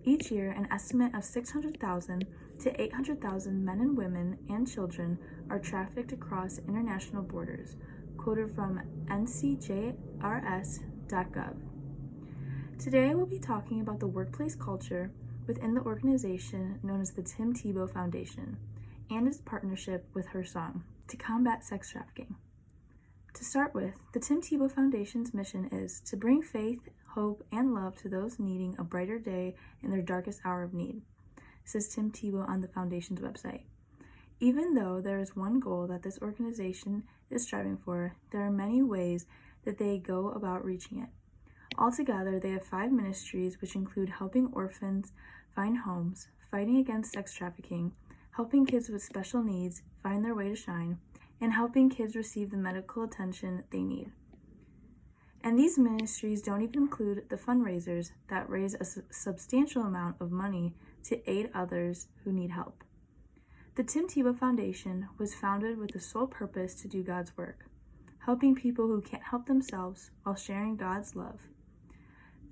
Each year, an estimate of 600,000 to 800,000 men and women and children are trafficked across international borders, quoted from ncjrs.gov. Today, we'll be talking about the workplace culture within the organization known as the Tim Tebow Foundation and its partnership with HerSong to combat sex trafficking. To start with, the Tim Tebow Foundation's mission is to bring faith, hope, and love to those needing a brighter day in their darkest hour of need, says Tim Tebow on the Foundation's website. Even though there is one goal that this organization is striving for, there are many ways that they go about reaching it. Altogether, they have 5 ministries, which include helping orphans find homes, fighting against sex trafficking, helping kids with special needs find their way to shine, and helping kids receive the medical attention they need. And these ministries don't even include the fundraisers that raise a substantial amount of money to aid others who need help. The Tim Tebow Foundation was founded with the sole purpose to do God's work, helping people who can't help themselves while sharing God's love.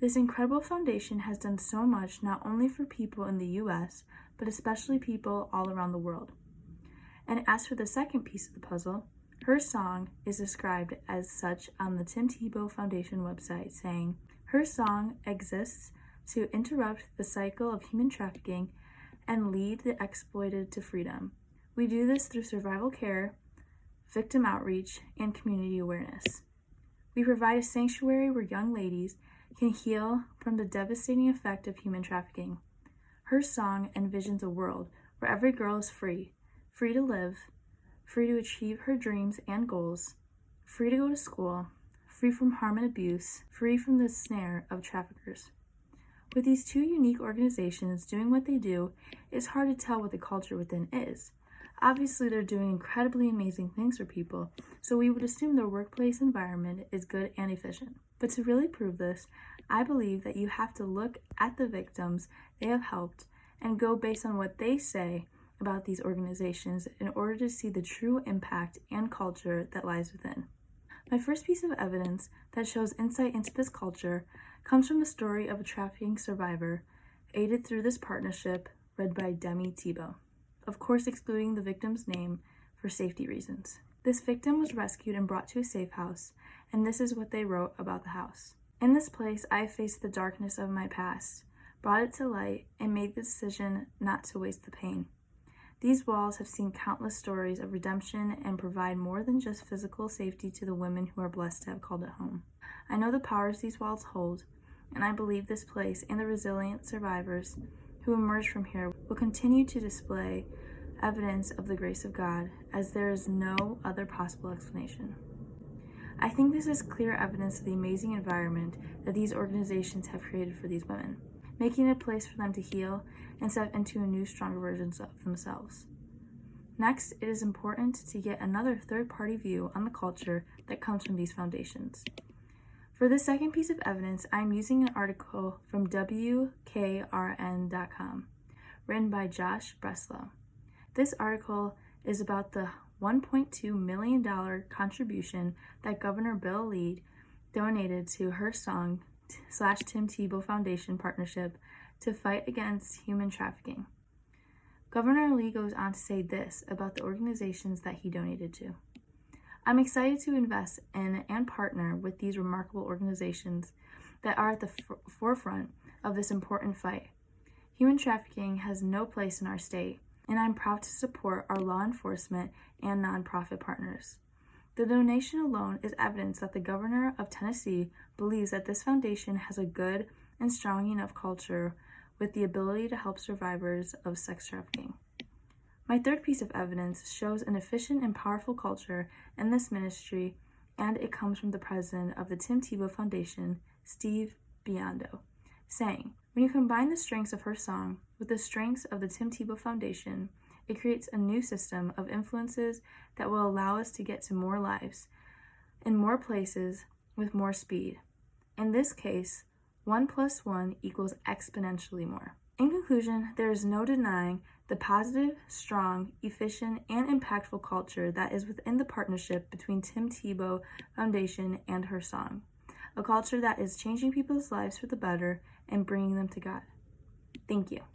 This incredible foundation has done so much not only for people in the U.S., but especially people all around the world. And as for the second piece of the puzzle, HerSong is described as such on the Tim Tebow Foundation website, saying, HerSong exists to interrupt the cycle of human trafficking and lead the exploited to freedom. We do this through survival care, victim outreach, and community awareness. We provide a sanctuary where young ladies can heal from the devastating effect of human trafficking. HerSong envisions a world where every girl is free to live, free to achieve her dreams and goals, free to go to school, free from harm and abuse, free from the snare of traffickers. With these two unique organizations doing what they do, it's hard to tell what the culture within is. Obviously, they're doing incredibly amazing things for people, so we would assume their workplace environment is good and efficient. But to really prove this, I believe that you have to look at the victims they have helped and go based on what they say about these organizations in order to see the true impact and culture that lies within. My first piece of evidence that shows insight into this culture comes from the story of a trafficking survivor, aided through this partnership, read by Demi Tebow, of course excluding the victim's name for safety reasons. This victim was rescued and brought to a safe house, and this is what they wrote about the house. In this place, I faced the darkness of my past, brought it to light, and made the decision not to waste the pain. These walls have seen countless stories of redemption and provide more than just physical safety to the women who are blessed to have called it home. I know the powers these walls hold, and I believe this place and the resilient survivors who emerge from here will continue to display evidence of the grace of God, as there is no other possible explanation. I think this is clear evidence of the amazing environment that these organizations have created for these women, making it a place for them to heal and step into a new, stronger versions of themselves. Next, it is important to get another third-party view on the culture that comes from these foundations. For this second piece of evidence, I am using an article from WKRN.com, written by Josh Breslow. This article is about the $1.2 million contribution that Governor Bill Lee donated to HerSong/Tim Tebow Foundation partnership to fight against human trafficking. Governor Lee goes on to say this about the organizations that he donated to. I'm excited to invest in and partner with these remarkable organizations that are at the forefront of this important fight. Human trafficking has no place in our state, and I'm proud to support our law enforcement and nonprofit partners. The donation alone is evidence that the governor of Tennessee believes that this foundation has a good and strong enough culture with the ability to help survivors of sex trafficking. My third piece of evidence shows an efficient and powerful culture in this ministry, and it comes from the president of the Tim Tebow Foundation, Steve Biondo, saying, when you combine the strengths of HerSong with the strengths of the Tim Tebow Foundation, it creates a new system of influences that will allow us to get to more lives in more places with more speed. In this case, 1 + 1 equals exponentially more. In conclusion, there is no denying the positive, strong, efficient, and impactful culture that is within the partnership between Tim Tebow Foundation and HerSong, a culture that is changing people's lives for the better and bringing them to God. Thank you.